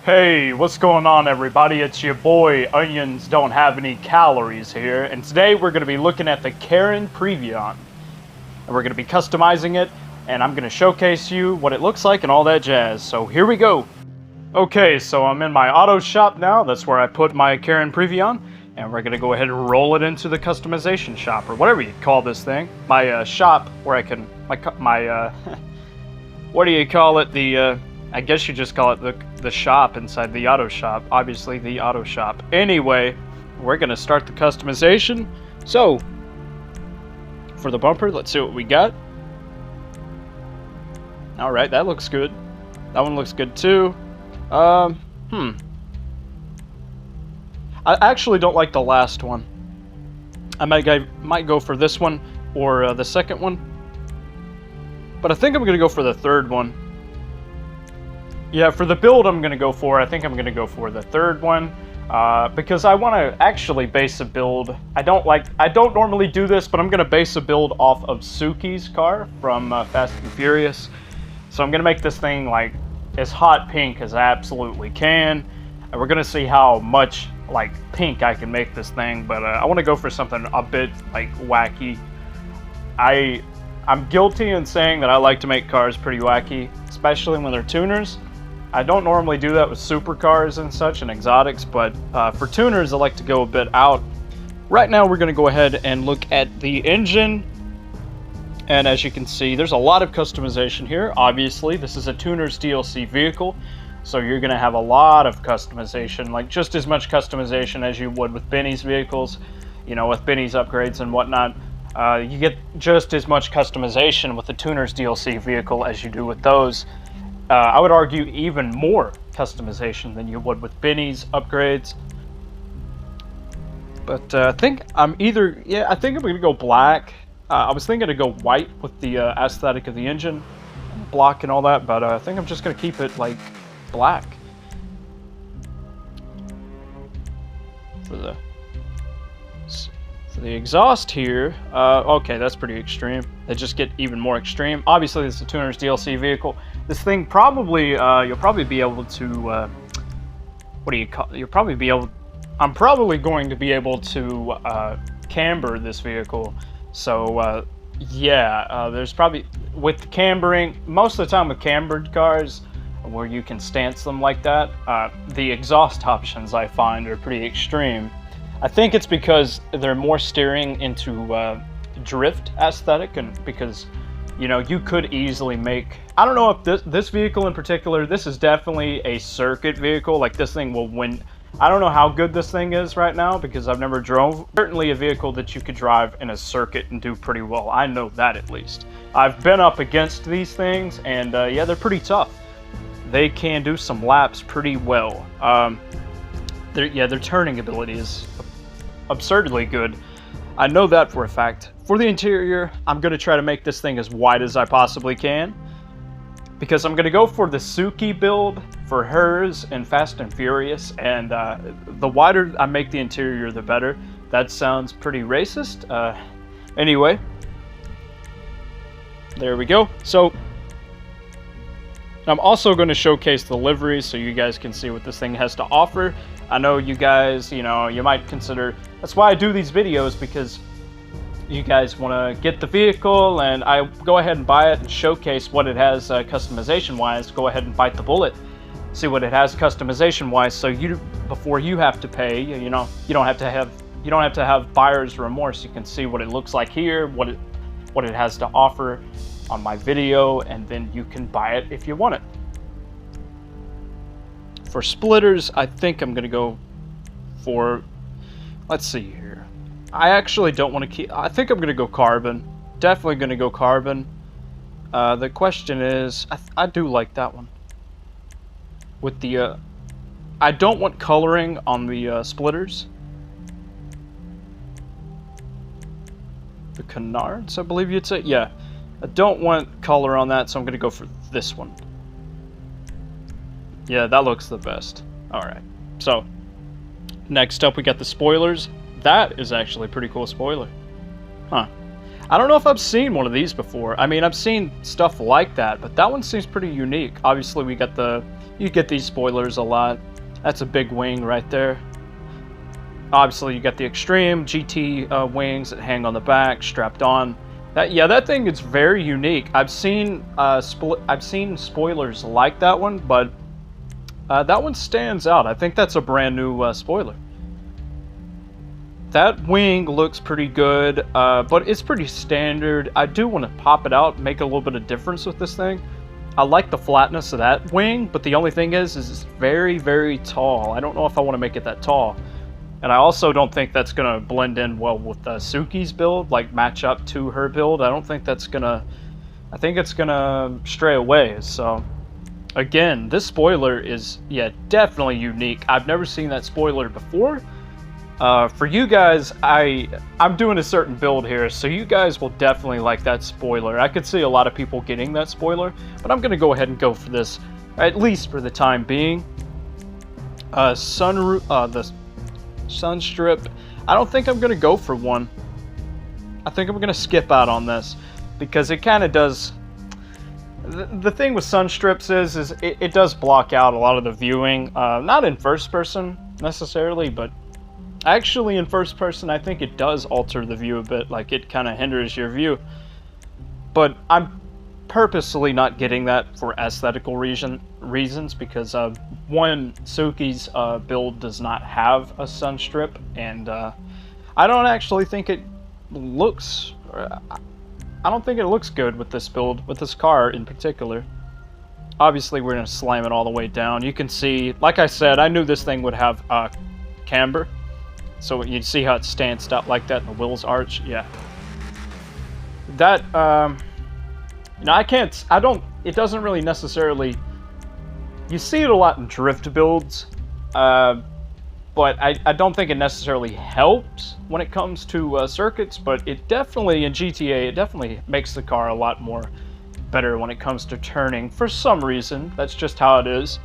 Hey, what's going on everybody? It's your boy, Onions Don't Have Any Calories here, and today we're going to be looking at the Karin Previon. And we're going to be customizing it, and I'm going to showcase you what it looks like and all that jazz, so here we go! Okay, so I'm in my auto shop now, that's where I put my Karin Previon, and we're going to go ahead and roll it into the customization shop, or whatever you call this thing. My shop, where I can, what do you call it, I guess you just call it the shop inside the auto shop. Obviously, the auto shop. Anyway, we're going to start the customization. So, for the bumper, let's see what we got. Alright, that looks good. That one looks good too. I actually don't like the last one. I might go for this one or the second one. But I think I'm going to go for the third one. Yeah, for the build I think I'm going to go for the third one, because I want to actually base a build. I don't normally do this, but I'm going to base a build off of Suki's car from Fast and Furious. So I'm going to make this thing like as hot pink as I absolutely can, and we're going to see how much like pink I can make this thing, but I want to go for something a bit like wacky. I'm guilty in saying that I like to make cars pretty wacky, especially when they're tuners. I don't normally do that with supercars and such and exotics, but for tuners I like to go a bit out. Right now we're going to go ahead and look at the engine, and as you can see there's a lot of customization here. Obviously this is a tuner's DLC vehicle, so you're going to have a lot of customization, like just as much customization as you would with Benny's vehicles, you know, with Benny's upgrades and whatnot. You get just as much customization with the tuner's DLC vehicle as you do with those. I would argue even more customization than you would with Benny's upgrades. But I think I'm going to go black. I was thinking to go white with the aesthetic of the engine, and block and all that, but I think I'm just going to keep it like black. For the exhaust here, okay, that's pretty extreme. They just get even more extreme. Obviously, this is a tuner's DLC vehicle. This thing probably, you'll probably be able to, I'm probably going to be able to camber this vehicle. So, there's probably, with cambering, most of the time with cambered cars, where you can stance them like that, the exhaust options I find are pretty extreme. I think it's because they're more steering into drift aesthetic, and because, you know, you could easily make, I don't know if this vehicle in particular, this is definitely a circuit vehicle, like this thing will win. I don't know how good this thing is right now because I've never drove. Certainly a vehicle that you could drive in a circuit and do pretty well. I know that at least. I've been up against these things, and yeah, they're pretty tough. They can do some laps pretty well. Their turning ability is absurdly good. I know that for a fact. For the interior, I'm going to try to make this thing as wide as I possibly can, because I'm going to go for the Suki build for hers in Fast and Furious, and the wider I make the interior, the better. That sounds pretty racist. Anyway, there we go. So, I'm also going to showcase the liveries so you guys can see what this thing has to offer. I know you guys, you know, you might consider, that's why I do these videos, because you guys want to get the vehicle and I go ahead and buy it and showcase what it has customization wise. Go ahead and bite the bullet, see what it has customization wise, so before you have to pay, you know, you don't have to have buyer's remorse. You can see what it looks like here, what it has to offer on my video, and then you can buy it if you want it. For splitters, I think I'm gonna go for, let's see here. I actually don't want to keep, I think I'm gonna go carbon. Definitely gonna go carbon. The question is, I do like that one. With the, I don't want coloring on the splitters. The canards, I believe you'd say, yeah. I don't want color on that, so I'm gonna go for this one. Yeah, that looks the best. Alright, so next up we got the spoilers. That is actually a pretty cool spoiler. Huh. I don't know if I've seen one of these before. I mean, I've seen stuff like that, but that one seems pretty unique. Obviously, we got you get these spoilers a lot. That's a big wing right there. Obviously, you got the Extreme GT wings that hang on the back, strapped on. That thing is very unique. I've seen spoilers like that one, but that one stands out. I think that's a brand new spoiler. That wing looks pretty good, but it's pretty standard. I do want to pop it out, make a little bit of difference with this thing. I like the flatness of that wing, but the only thing is it's very, very tall. I don't know if I want to make it that tall. And I also don't think that's going to blend in well with Suki's build, like match up to her build. I don't think that's going to... I think it's going to stray away. So, again, this spoiler is, yeah, definitely unique. I've never seen that spoiler before. For you guys, I'm doing a certain build here, so you guys will definitely like that spoiler. I could see a lot of people getting that spoiler, but I'm going to go ahead and go for this, at least for the time being. The Sunstrip, I don't think I'm going to go for one. I think I'm going to skip out on this, because it kind of does... The thing with Sunstrips is it does block out a lot of the viewing, not in first person necessarily, but actually in first person I think it does alter the view a bit, like it kind of hinders your view. But I'm purposely not getting that for aesthetical reasons, because one, Suki's build does not have a Sunstrip, and I don't actually think it looks... I don't think it looks good with this build, with this car in particular. Obviously, we're going to slam it all the way down. You can see, like I said, I knew this thing would have camber. So you see how it stands out like that in the wheels arch? Yeah. That, you know, it doesn't really necessarily... You see it a lot in drift builds, but I don't think it necessarily helps when it comes to circuits, but it definitely, in GTA, it definitely makes the car a lot more better when it comes to turning. For some reason, that's just how it is.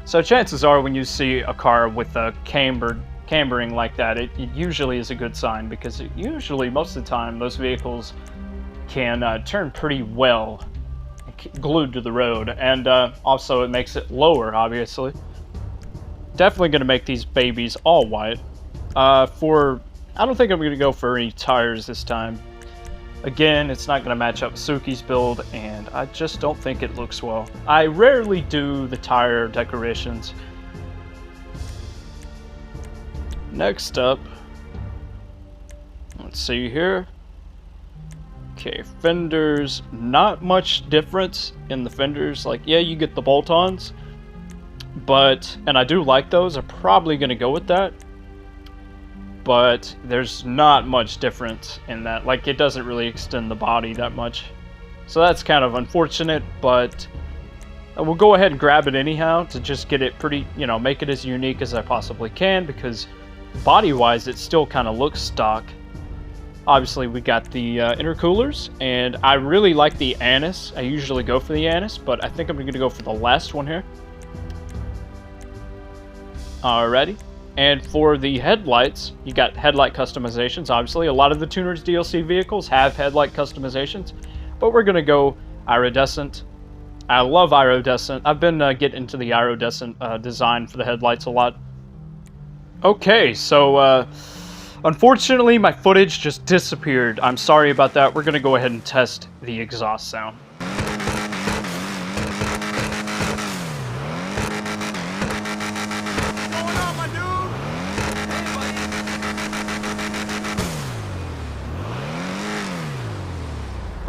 So chances are when you see a car with a cambering like that, it usually is a good sign, because usually, most of the time, those vehicles can turn pretty well glued to the road, and also it makes it lower, obviously. Definitely going to make these babies all white. I don't think I'm going to go for any tires this time. Again, it's not going to match up with Suki's build, and I just don't think it looks well. I rarely do the tire decorations. Next up, let's see here. Okay, fenders, not much difference in the fenders. Like, yeah, you get the bolt-ons, but, and I do like those, I'm probably going to go with that. But there's not much difference in that. Like, it doesn't really extend the body that much. So that's kind of unfortunate, but we'll go ahead and grab it anyhow to just get it pretty, you know, make it as unique as I possibly can, because body-wise, it still kind of looks stock. Obviously, we got the intercoolers, and I really like the anise. I usually go for the anise, but I think I'm going to go for the last one here. Alrighty. And for the headlights, you got headlight customizations. Obviously, a lot of the Tuners DLC vehicles have headlight customizations, but we're going to go iridescent. I love iridescent. I've been getting into the iridescent design for the headlights a lot. Okay, so unfortunately, my footage just disappeared. I'm sorry about that. We're going to go ahead and test the exhaust sound.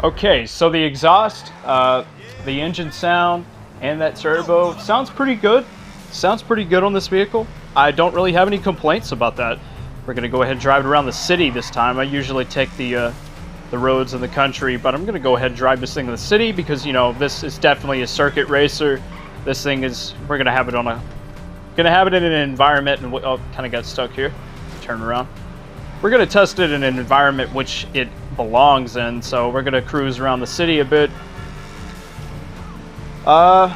Okay, so the exhaust, the engine sound, and that turbo sounds pretty good. Sounds pretty good on this vehicle. I don't really have any complaints about that. We're going to go ahead and drive it around the city this time. I usually take the roads in the country, but I'm going to go ahead and drive this thing in the city because, you know, this is definitely a circuit racer. This thing is, we're going to have it on in an environment, and oh, kind of got stuck here. Turn around. We're going to test it in an environment which it belongs in, so we're going to cruise around the city a bit. I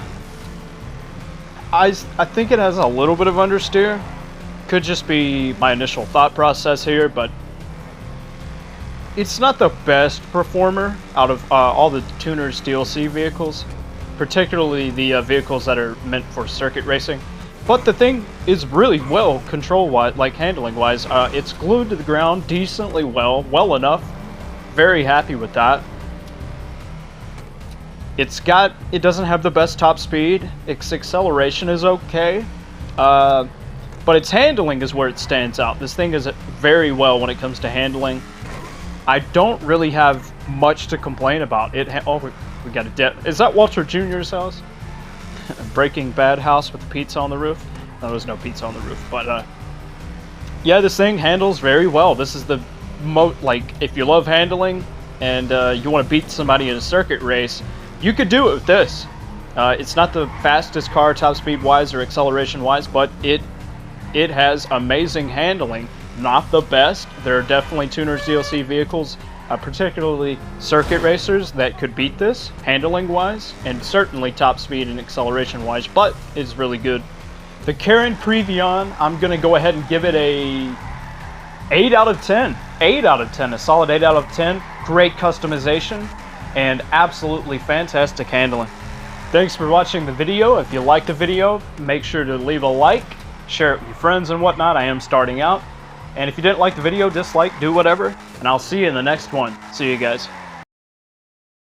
think it has a little bit of understeer. Could just be my initial thought process here, but it's not the best performer out of all the Tuners DLC vehicles, particularly the vehicles that are meant for circuit racing. But the thing is really well control-wise, like handling-wise. It's glued to the ground decently well enough. Very happy with that. It doesn't have the best top speed. Its acceleration is okay. But its handling is where it stands out. This thing is very well when it comes to handling. I don't really have much to complain about. We got a debt. Is that Walter Jr.'s house? Breaking Bad house with pizza on the roof? No, there was no pizza on the roof. But, yeah, this thing handles very well. This is the like, if you love handling and you want to beat somebody in a circuit race, you could do it with this. It's not the fastest car top speed wise or acceleration wise, but it has amazing handling. Not the best. There are definitely Tuners DLC vehicles, particularly circuit racers, that could beat this handling wise, and certainly top speed and acceleration wise, but it's really good. The Karin Previon, I'm going to go ahead and give it a 8 out of 10. 8 out of 10, a solid 8 out of 10. Great customization and absolutely fantastic handling. Thanks for watching the video. If you liked the video, make sure to leave a like, share it with your friends and whatnot. I am starting out. And if you didn't like the video, dislike, do whatever, and I'll see you in the next one. See you guys.